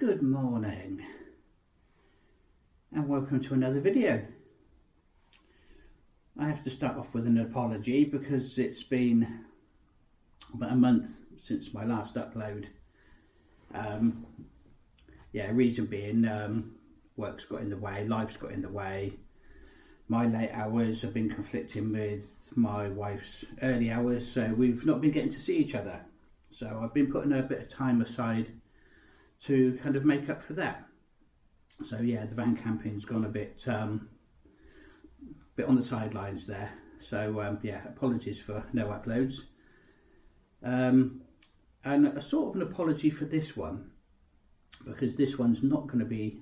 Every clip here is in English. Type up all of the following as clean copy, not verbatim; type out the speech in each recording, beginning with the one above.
Good morning and welcome to another video. I have to start off with an apology because it's been about a month since my last upload. Reason being work's got in the way, life's got in the way. My late hours have been conflicting with my wife's early hours, so we've not been getting to see each other. So I've been putting a bit of time aside to kind of make up for that. So yeah, the van camping's gone a bit on the sidelines there. So apologies for no uploads. And a sort of an apology for this one, because this one's not going to be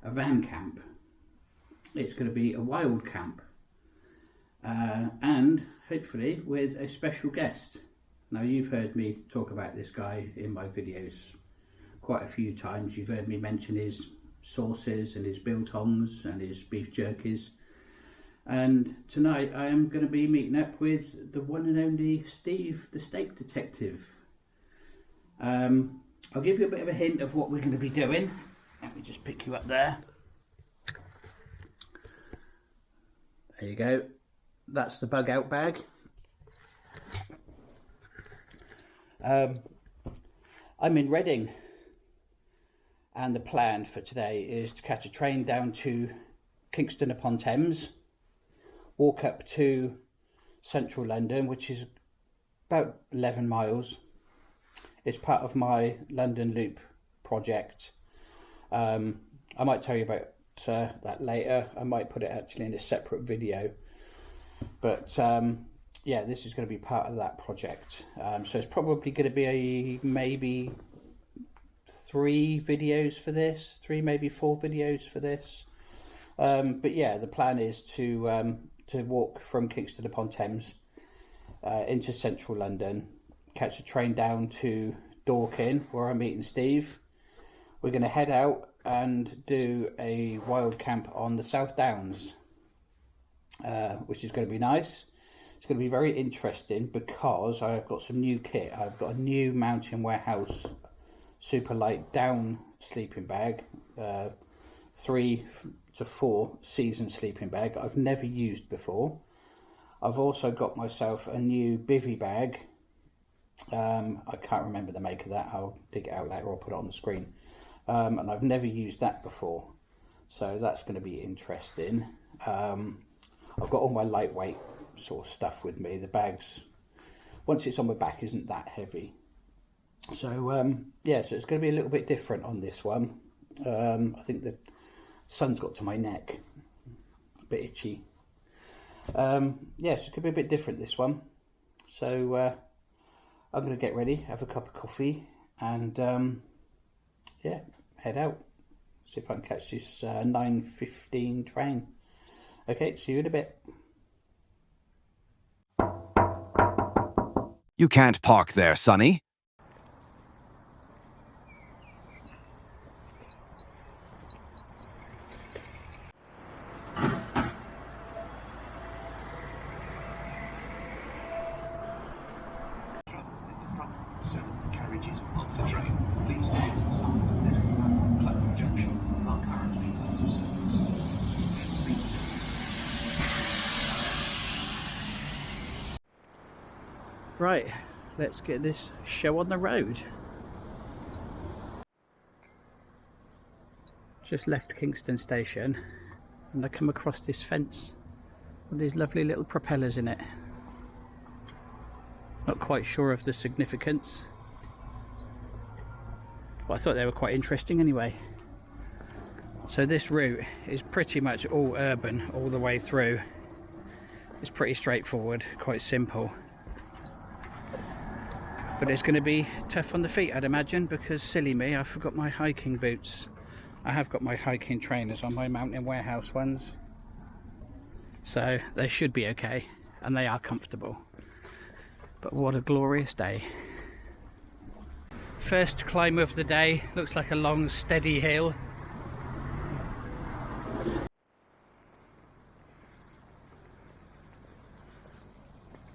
a van camp. It's going to be a wild camp, and hopefully with a special guest. Now, you've heard me talk about this guy in my videos quite a few times. You've heard me mention his sauces and his biltongs and his beef jerkies. And tonight I am going to be meeting up with the one and only Steve, the steak detective. I'll give you a bit of a hint of what we're going to be doing. Let me just pick you up there. There you go. That's the bug out bag. I'm in Reading, and the plan for today is to catch a train down to Kingston upon Thames, walk up to central London, which is about 11 miles. It's part of my London Loop project. I might tell you about that later. I might put it actually in a separate video, but yeah, this is going to be part of that project. So it's probably going to be maybe 3 videos for this, 3 maybe 4 videos for this. But yeah, the plan is to walk from Kingston upon Thames into central London, catch a train down to Dorking where I'm meeting Steve. We're going to head out and do a wild camp on the South Downs, which is going to be nice. It's going to be very interesting because I've got some new kit. I've got a new Mountain Warehouse super light down sleeping bag, 3 to 4 season sleeping bag I've never used before. I've also got myself a new bivvy bag. I can't remember the make of that. I'll dig it out later or put it on the screen. And I've never used that before, so that's going to be interesting. I've got all my lightweight sort of stuff with me. The bags, once it's on my back, isn't that heavy. So yeah, so it's going to be a little bit different on this one. I think the sun's got to my neck, a bit itchy. Yes, it could be a bit different this one. So I'm going to get ready, have a cup of coffee, and yeah, head out. See if I can catch this 9:15 train. Okay, see you in a bit. You can't park there, Sonny. Right, let's get this show on the road. Just left Kingston Station and I come across this fence with these lovely little propellers in it. Not quite sure of the significance, but I thought they were quite interesting anyway. So this route is pretty much all urban all the way through. It's pretty straightforward, quite simple. But it's going to be tough on the feet, I'd imagine, because silly me, I forgot my hiking boots. I have got my hiking trainers on, my Mountain Warehouse ones. So they should be okay, and they are comfortable. But what a glorious day. First climb of the day, looks like a long steady hill.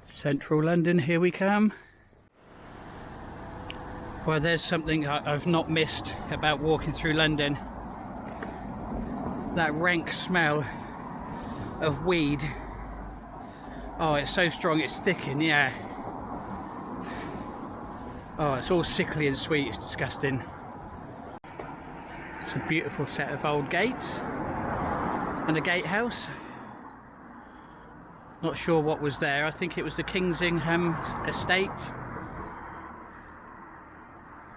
Central London, here we come. Well, there's something I've not missed about walking through London. That rank smell of weed. Oh, it's so strong, it's thick in the air. Oh, it's all sickly and sweet, it's disgusting. It's a beautiful set of old gates and a gatehouse. Not sure what was there. I think it was the Kingsingham estate.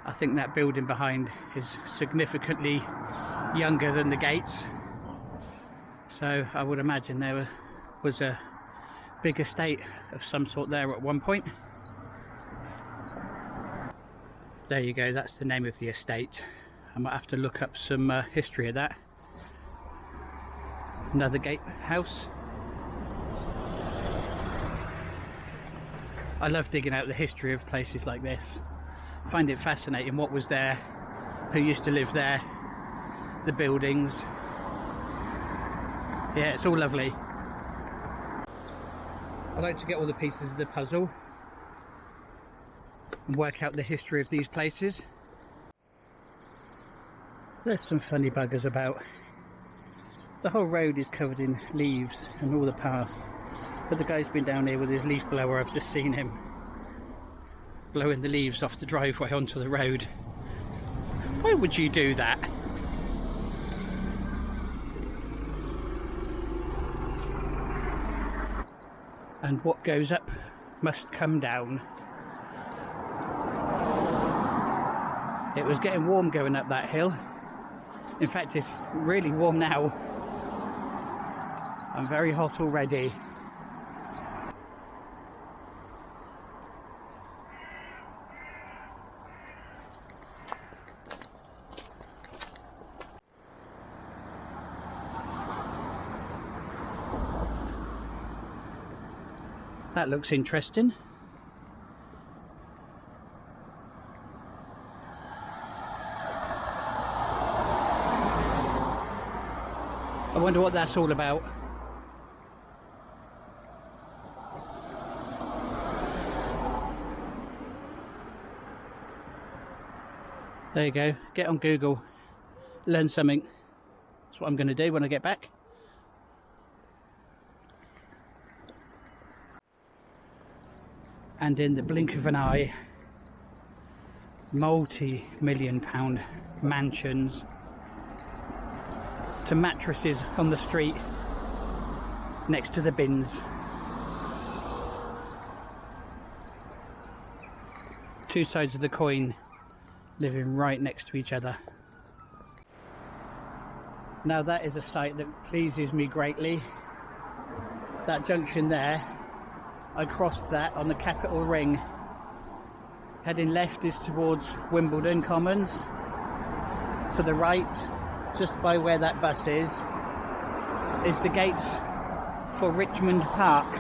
I think that building behind is significantly younger than the gates. So I would imagine there was a big estate of some sort there at one point. There you go, that's the name of the estate. I might have to look up some history of that. Another gatehouse. I love digging out the history of places like this. I find it fascinating what was there, who used to live there, the buildings. Yeah, it's all lovely. I like to get all the pieces of the puzzle and work out the history of these places. There's some funny buggers about. The whole road is covered in leaves and all the path. But the guy's been down here with his leaf blower. I've just seen him blowing the leaves off the driveway onto the road. Why would you do that? And what goes up must come down. It was getting warm going up that hill. In fact, it's really warm now. I'm very hot already. That looks interesting. I wonder what that's all about. There you go, get on Google, learn something. That's what I'm going to do when I get back. And in the blink of an eye, multi-million-pound mansions to mattresses on the street next to the bins. Two sides of the coin living right next to each other. Now that is a sight that pleases me greatly. That junction there, I crossed that on the Capital Ring. Heading left is towards Wimbledon Commons. To the right, just by where that bus is the gates for Richmond Park.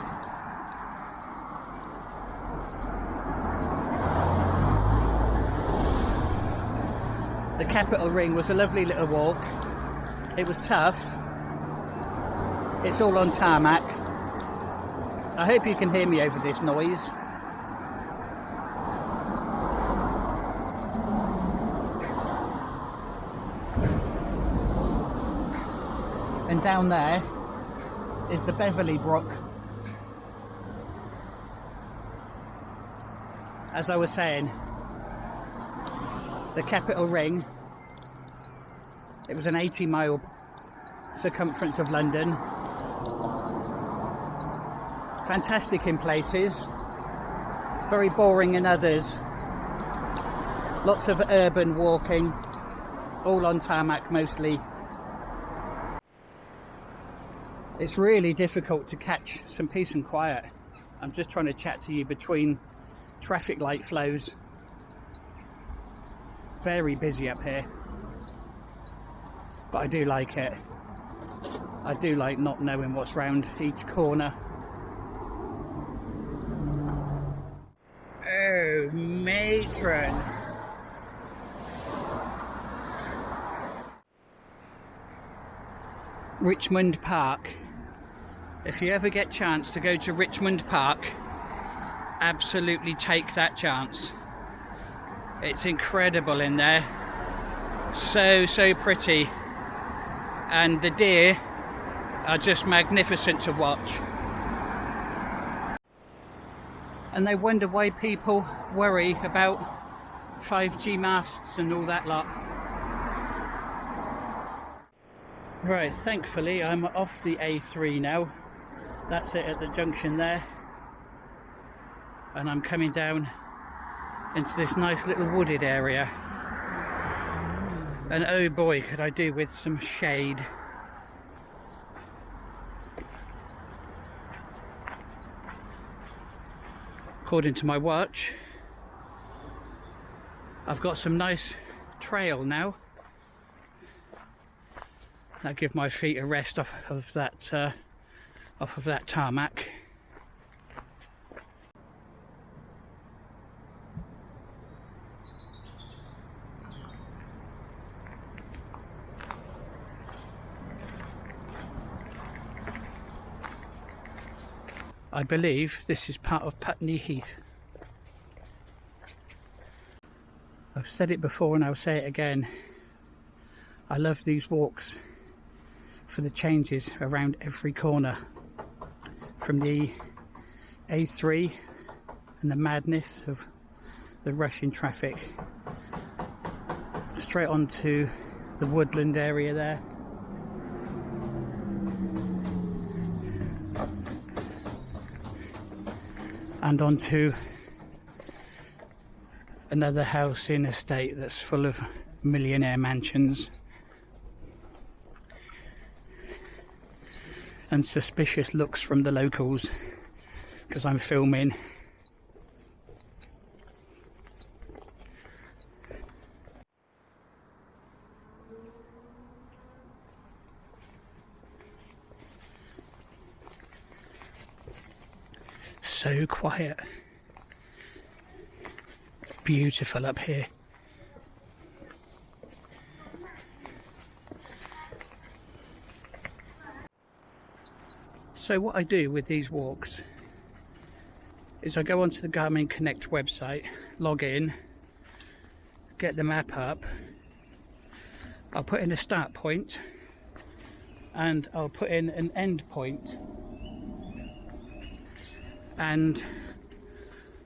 The Capital Ring was a lovely little walk. It was tough. It's all on tarmac. I hope you can hear me over this noise. And down there is the Beverley Brook. As I was saying, the Capital Ring, it was an 80-mile circumference of London. Fantastic in places, very boring in others. Lots of urban walking, all on tarmac mostly. It's really difficult to catch some peace and quiet. I'm just trying to chat to you between traffic light flows. Very busy up here, but I do like it. I do like not knowing what's round each corner. Oh, matron. Richmond Park. If you ever get chance to go to Richmond Park, absolutely take that chance. It's incredible in there. So pretty. And the deer are just magnificent to watch. And they wonder why people worry about 5G masts and all that lot. Right, thankfully I'm off the A3 now. That's it at the junction there. And I'm coming down into this nice little wooded area. And oh boy, could I do with some shade. According to my watch, I've got some nice trail now. That'll give my feet a rest off of that tarmac. I believe this is part of Putney Heath. I've said it before and I'll say it again. I love these walks for the changes around every corner. From the A3 and the madness of the rushing traffic, straight onto the woodland area there. And onto another housing estate that's full of millionaire mansions and suspicious looks from the locals because I'm filming. So quiet. Beautiful up here. So what I do with these walks is I go onto the Garmin Connect website, log in, get the map up, I'll put in a start point and I'll put in an end point, and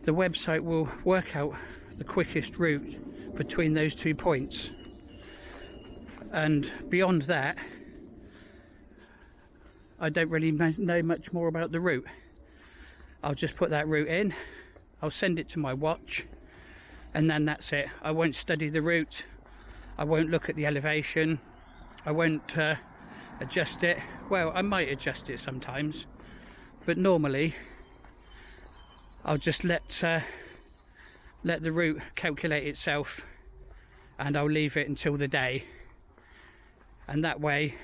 the website will work out the quickest route between those 2 points. And beyond that, I don't really know much more about the route. I'll just put that route in, I'll send it to my watch, and then that's it. I won't study the route, I won't look at the elevation, I won't adjust it. Well, I might adjust it sometimes, but normally I'll just let the route calculate itself, and I'll leave it until the day, and that way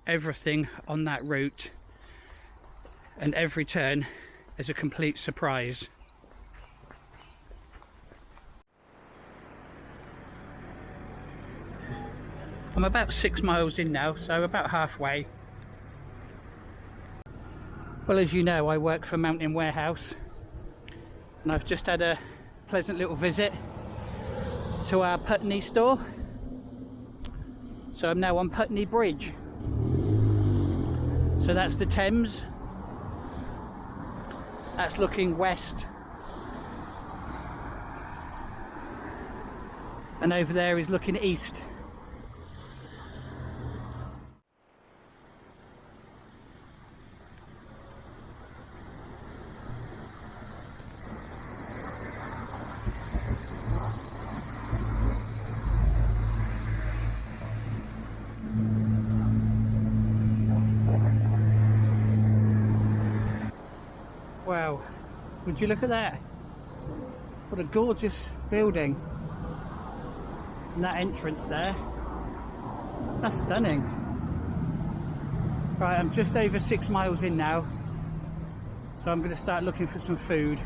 everything on that route and every turn is a complete surprise. I'm about 6 miles in now, so about halfway. Well, as you know, I work for Mountain Warehouse, and I've just had a pleasant little visit to our Putney store. So I'm now on Putney Bridge. So that's the Thames. That's looking west. And over there is looking east. Wow, would you look at that? What a gorgeous building. And that entrance there, that's stunning. Right, I'm just over 6 miles in now, so I'm going to start looking for some food.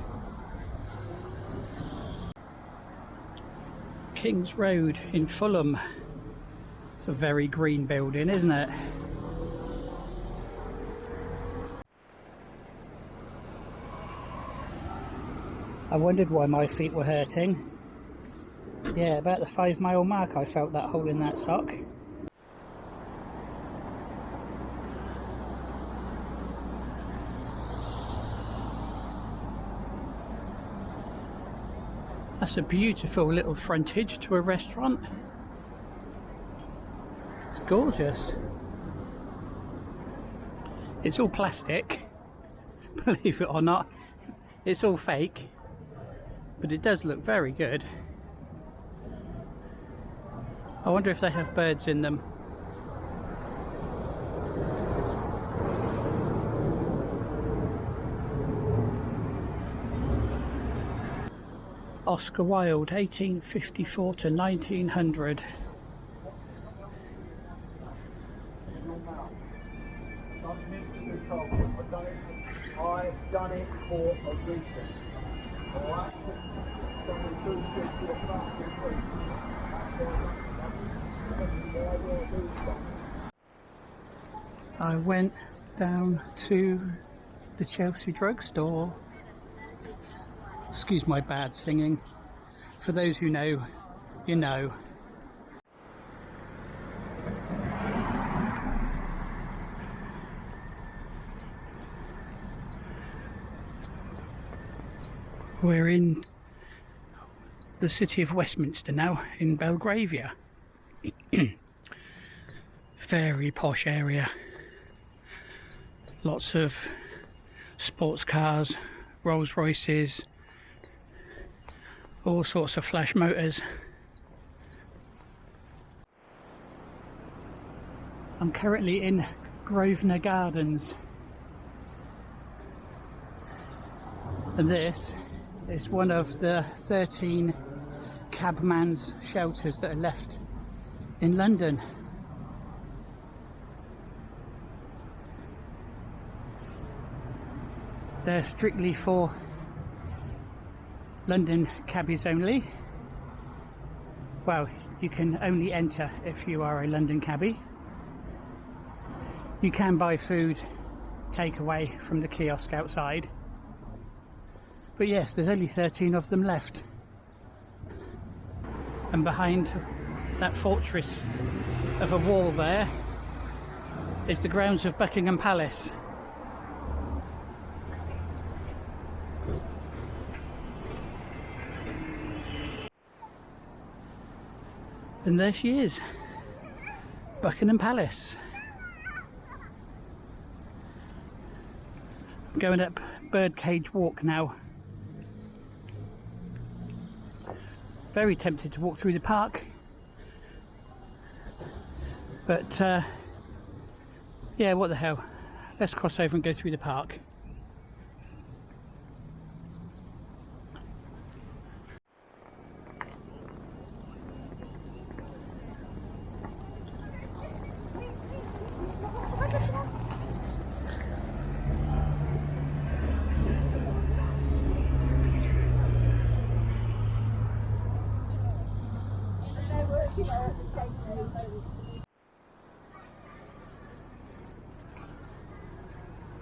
King's Road in Fulham. It's a very green building, isn't it? I wondered why my feet were hurting. Yeah, about the 5 mile mark I felt that hole in that sock. That's a beautiful little frontage to a restaurant. It's gorgeous. It's all plastic, believe it or not. It's all fake, but it does look very good. I wonder if they have birds in them. Oscar Wilde, 1854 to 1900. I've done it for a reason. Alright? Someone chooses to do a fucking reason. I went down to the Chelsea drugstore. Excuse my bad singing. For those who know, you know. We're in the city of Westminster now, in Belgravia. Very posh area. Lots of sports cars, Rolls Royces, all sorts of flash motors. I'm currently in Grosvenor Gardens, and this is one of the 13 cabman's shelters that are left in London. They're strictly for London cabbies only. Well, you can only enter if you are a London cabbie. You can buy food takeaway from the kiosk outside. But yes, there's only 13 of them left. And behind that fortress of a wall there is the grounds of Buckingham Palace. And there she is, Buckingham Palace. I'm going up Birdcage Walk now. Very tempted to walk through the park, but yeah, what the hell, let's cross over and go through the park.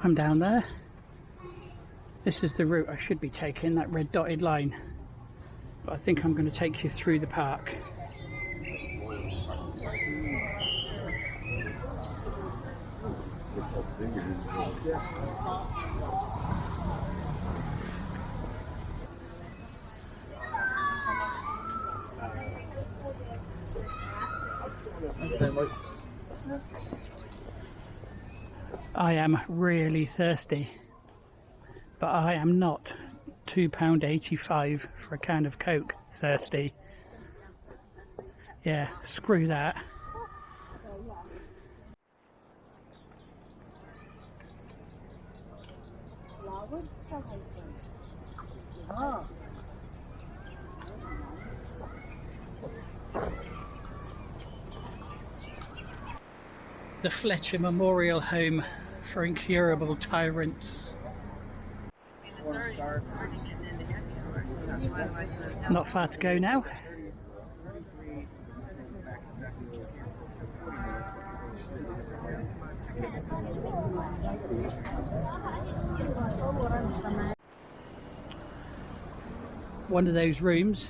I'm down there. This is the route I should be taking, that red dotted line. But I think I'm going to take you through the park. I am really thirsty, but I am not £2.85 for a can of Coke thirsty. Yeah, screw that. The Fletcher Memorial Home for Incurable Tyrants. Not far to go now. One of those rooms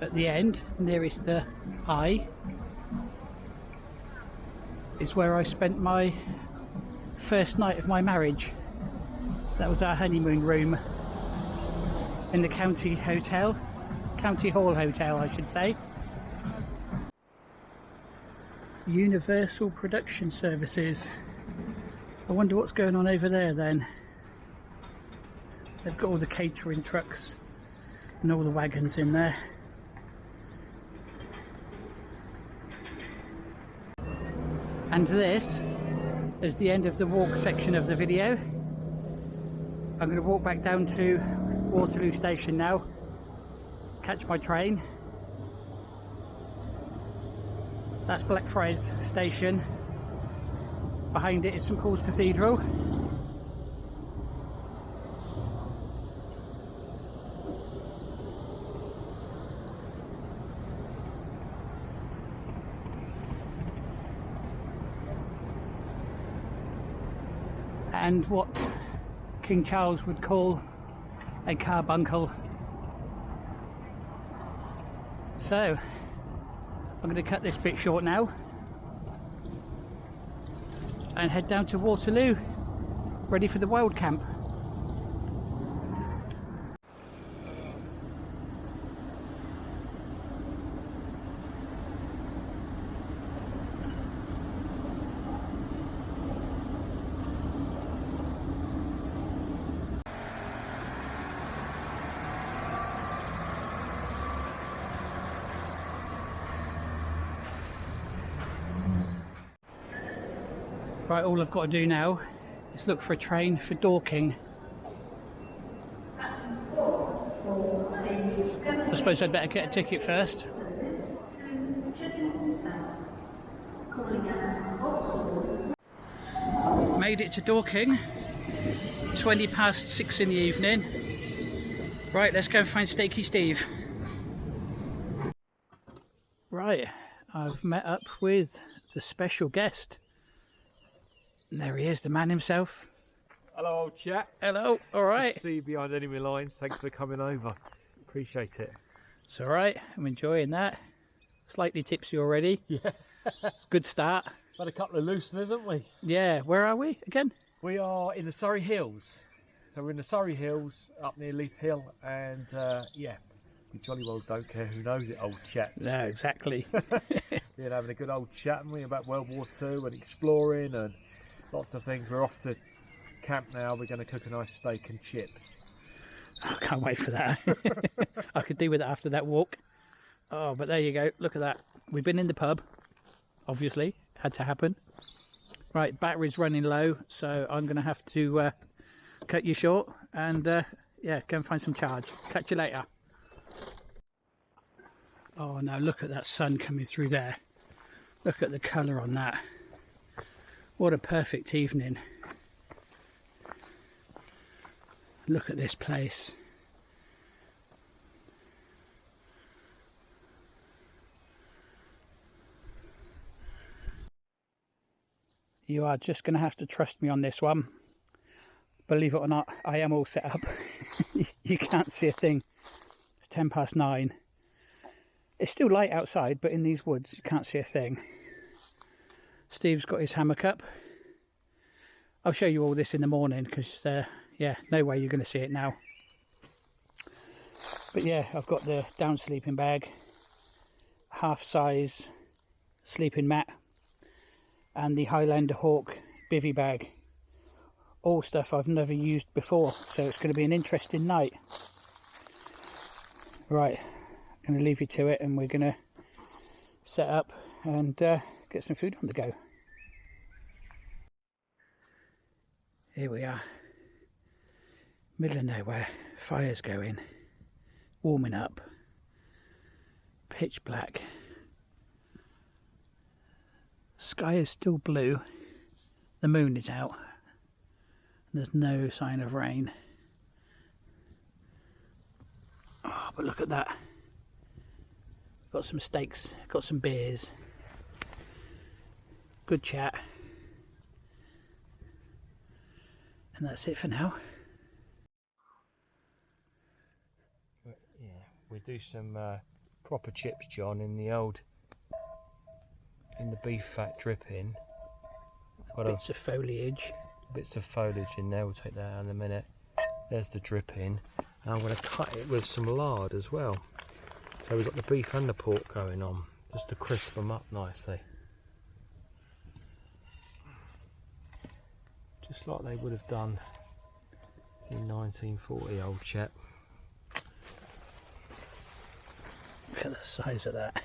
at the end, nearest the eye, is where I spent my first night of my marriage. That was our honeymoon room in the county hotel, county hall hotel I should say. Universal Production Services. I wonder what's going on over there then. They've got all the catering trucks and all the wagons in there. And this is the end of the walk section of the video. I'm going to walk back down to Waterloo Station now, catch my train. That's Blackfriars Station. Behind it is St Paul's Cathedral. And what King Charles would call a carbuncle. So I'm going to cut this bit short now and head down to Waterloo, ready for the Wild Camp. Right, all I've got to do now is look for a train for Dorking. I suppose I'd better get a ticket first. Made it to Dorking, 20 past 6 in the evening. Right, let's go and find Steaky Steve. Right, I've met up with the special guest. And there he is, the man himself. Hello, old chap. Hello, all right. Good to see you behind enemy lines. Thanks for coming over. Appreciate it. It's all right. I'm enjoying that. Slightly tipsy already. Yeah. It's a good start. Had a couple of looseners, haven't we? Yeah. Where are we again? We are in the Surrey Hills. So we're in the Surrey Hills, up near Leap Hill, and yeah, we jolly well don't care who knows it, old chaps. No, exactly. We're having a good old chat, haven't we, about World War II and exploring and lots of things. We're off to camp now. We're going to cook a nice steak and chips. I can't wait for that. I could do with it after that walk. Oh, but there you go. Look at that. We've been in the pub. Obviously, had to happen. Right, battery's running low, so I'm going to have to cut you short and yeah, go and find some charge. Catch you later. Oh, now look at that sun coming through there. Look at the colour on that. What a perfect evening. Look at this place. You are just going to have to trust me on this one. Believe it or not, I am all set up. You can't see a thing. It's 10 past 9. It's still light outside, but in these woods you can't see a thing. Steve's got his hammock up. I'll show you all this in the morning because yeah, no way you're going to see it now. But yeah, I've got the down sleeping bag, half size sleeping mat, and the Highlander Hawk Bivvy Bag. All stuff I've never used before, so it's going to be an interesting night. Right, I'm going to leave you to it, and we're going to set up and get some food on the go. Here we are, middle of nowhere, fire's going, warming up, pitch black, sky is still blue, the moon is out, and there's no sign of rain. Oh, but look at that, got some steaks, got some beers, good chat. And that's it for now. Yeah, we do some proper chips, John, in the beef fat dripping. Got Bits of foliage. bits of foliage in there, we'll take that out in a minute. There's the dripping. And I'm going to cut it with some lard as well. So we've got the beef and the pork going on, just to crisp them up nicely. Just like they would have done in 1940, old chap. Look at the size of that.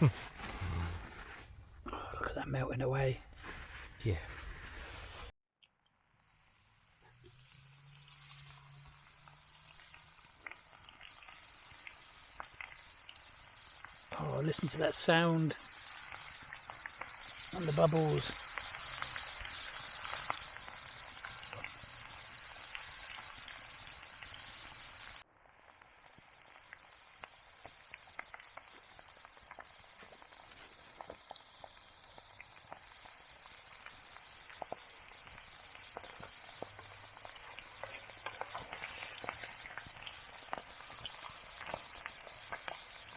Oh, look at that melting away. Yeah. Oh, listen to that sound and the bubbles.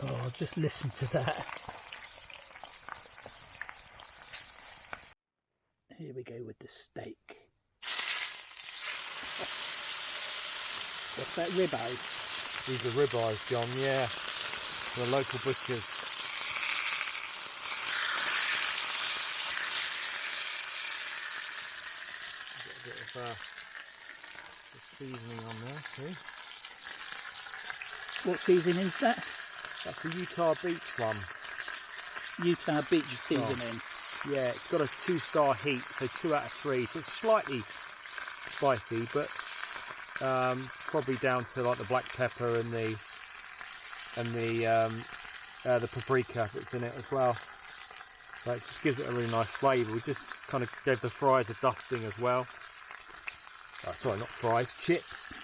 Oh, just listen to that. Here we go with the steak. What's that, ribeye? These are ribeyes, John, yeah. The local butchers. Got a bit of seasoning on there, see? What seasoning is that? That's the Utah Beach one. Utah Beach seasoning. Yeah, it's got a 2-star heat, so 2 out of 3. So it's slightly spicy, but probably down to like the black pepper and the paprika that's in it as well. So it just gives it a really nice flavour. We just kind of gave the fries a dusting as well. Oh, sorry, not fries, chips.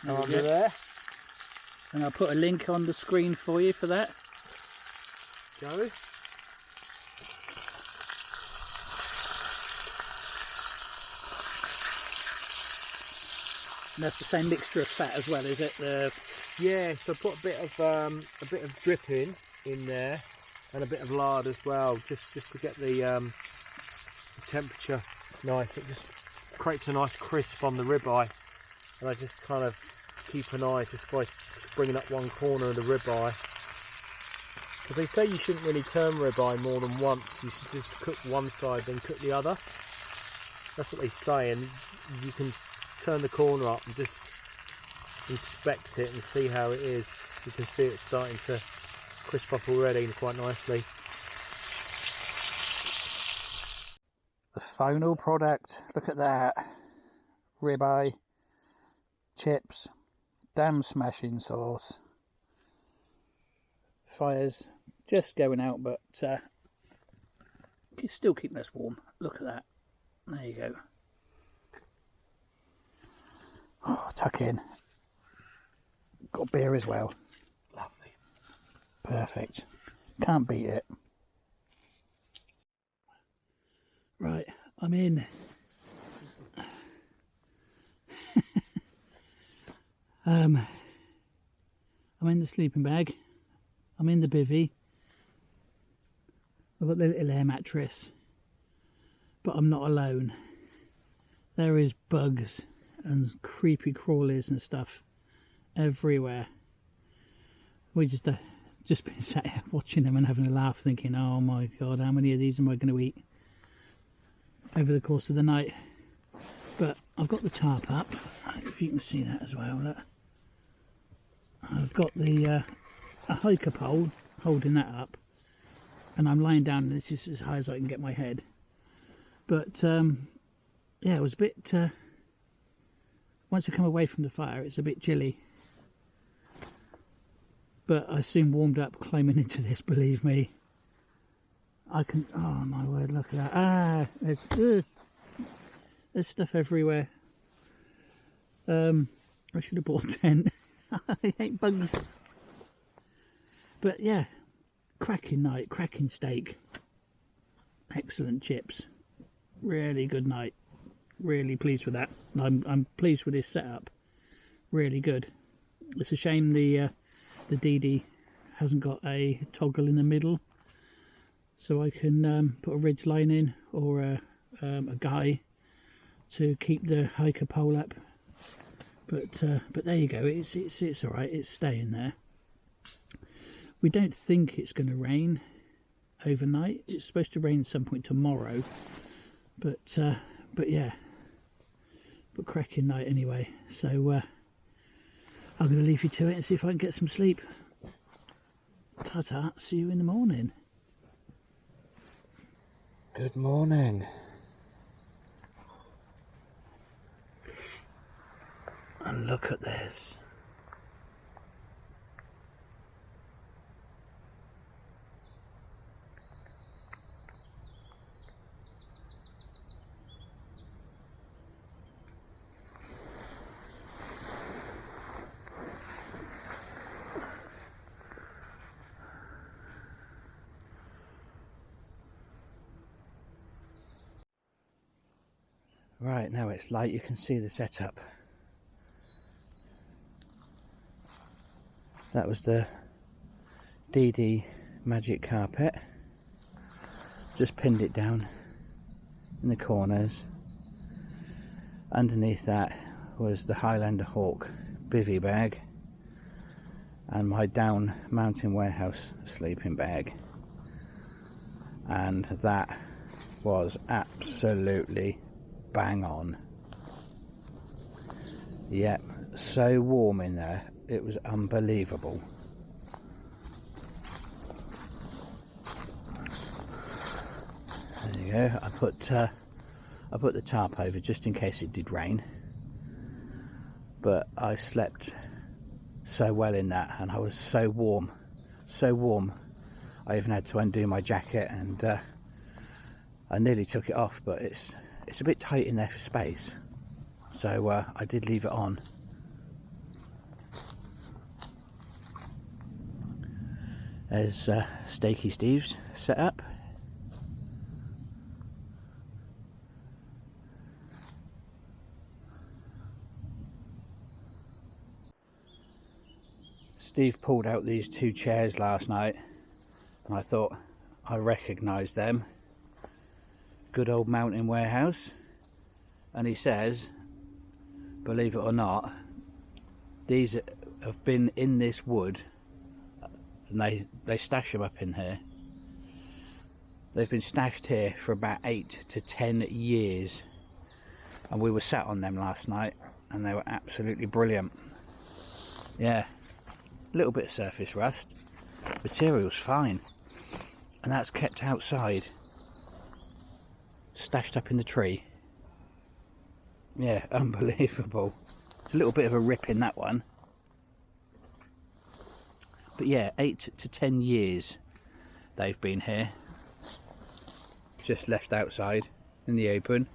Under there. And I'll put a link on the screen for you for that. Go. And that's the same mixture of fat as well, is it? Yeah, so put a bit of dripping in there and a bit of lard as well, just to get the temperature nice. It just creates a nice crisp on the ribeye, and I just kind of keep an eye just by bringing up one corner of the ribeye, because they say you shouldn't really turn ribeye more than once. You should just cook one side then cook the other. That's what they say, and you can turn the corner up and just inspect it and see how it is. You can see it's starting to crisp up already quite nicely. The final product, look at that. Ribeye, chips, damn smashing sauce. Fire's just going out, but still keeping us warm. Look at that. There you go. Oh, tuck in. Got beer as well. Lovely. Perfect. Can't beat it. Right, I'm in. I'm in the sleeping bag. I'm in the bivvy. I've got the little air mattress. But I'm not alone. There is bugs and creepy crawlies and stuff everywhere. We just been sat here watching them and having a laugh, thinking, oh my god, how many of these am I going to eat over the course of the night? But I've got the tarp up, if you can see that as well. Look. I've got the a hiker pole holding that up, and I'm lying down, and this is as high as I can get my head. But yeah, it was a bit once I come away from the fire, it's a bit chilly, but I soon warmed up climbing into this, believe me. I can, oh my word, look at that. There's stuff everywhere. I should have bought a tent. I hate bugs. But yeah, cracking night, cracking steak, excellent chips, really good night. Really pleased with that. I'm pleased with this setup. Really good. It's a shame the the DD hasn't got a toggle in the middle, so I can put a ridge line in or a guy to keep the hiker pole up. But there you go. It's all right. It's staying there. We don't think it's going to rain overnight. It's supposed to rain at some point tomorrow, but yeah, but cracking night anyway. So I'm going to leave you to it and see if I can get some sleep. Ta-ta, see you in the morning. Good morning. And look at this. Right, now it's light, you can see the setup. That was the DD magic carpet. Just pinned it down in the corners. Underneath that was the Highlander Hawk Bivvy Bag and my down mountain warehouse sleeping bag. And that was absolutely bang on. Yep, so warm in there, it was unbelievable. There you go. I put the tarp over just in case it did rain, but I slept so well in that, and I was so warm. I even had to undo my jacket, and I nearly took it off, but it's a bit tight in there for space, so I did leave it on. There's Stakey Steve's set up. Steve pulled out these two chairs last night, and I thought I recognised them. Good old mountain warehouse. And he says, believe it or not, these have been in this wood, and they stash them up in here. They've been stashed here for about 8 to 10 years, and we were sat on them last night, and they were absolutely brilliant. Yeah, a little bit of surface rust, material's fine, and that's kept outside, stashed up in the tree. Yeah, unbelievable. It's a little bit of a rip in that one, but yeah, 8 to 10 years they've been here, just left outside in the open.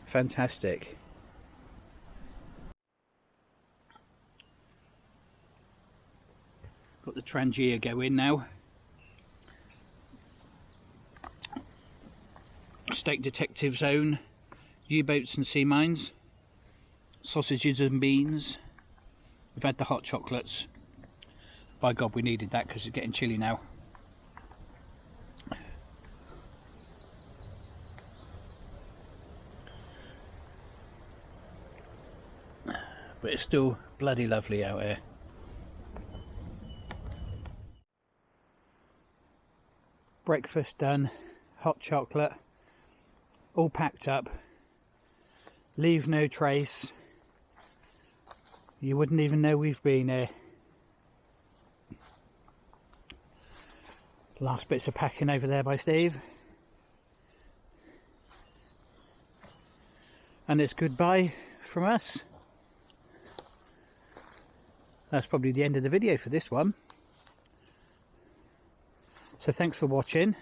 Fantastic. Got the Trangia going now. State Detective Zone, U-boats and sea mines, sausages and beans. We've had the hot chocolates. By God, we needed that because it's getting chilly now. But it's still bloody lovely out here. Breakfast done, hot chocolate, all packed up, leave no trace. You wouldn't even know we've been here. Last bits of packing over there by Steve. And it's goodbye from us. That's probably the end of the video for this one. So thanks for watching.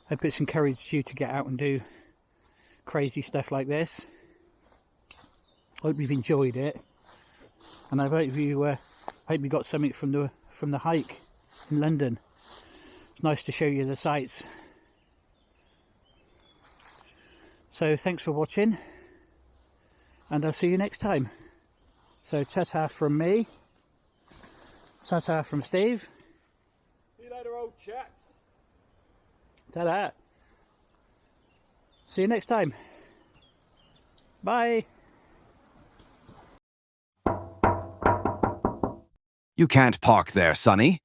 Hope it's encouraged you to get out and do crazy stuff like this. Hope you've enjoyed it, and I hope you got something from the hike in London. It's nice to show you the sights. So thanks for watching, and I'll see you next time. So ta-ta from me. Ta-ta from Steve. See you later, old chaps. Ta-da. See you next time. Bye. You can't park there, Sonny.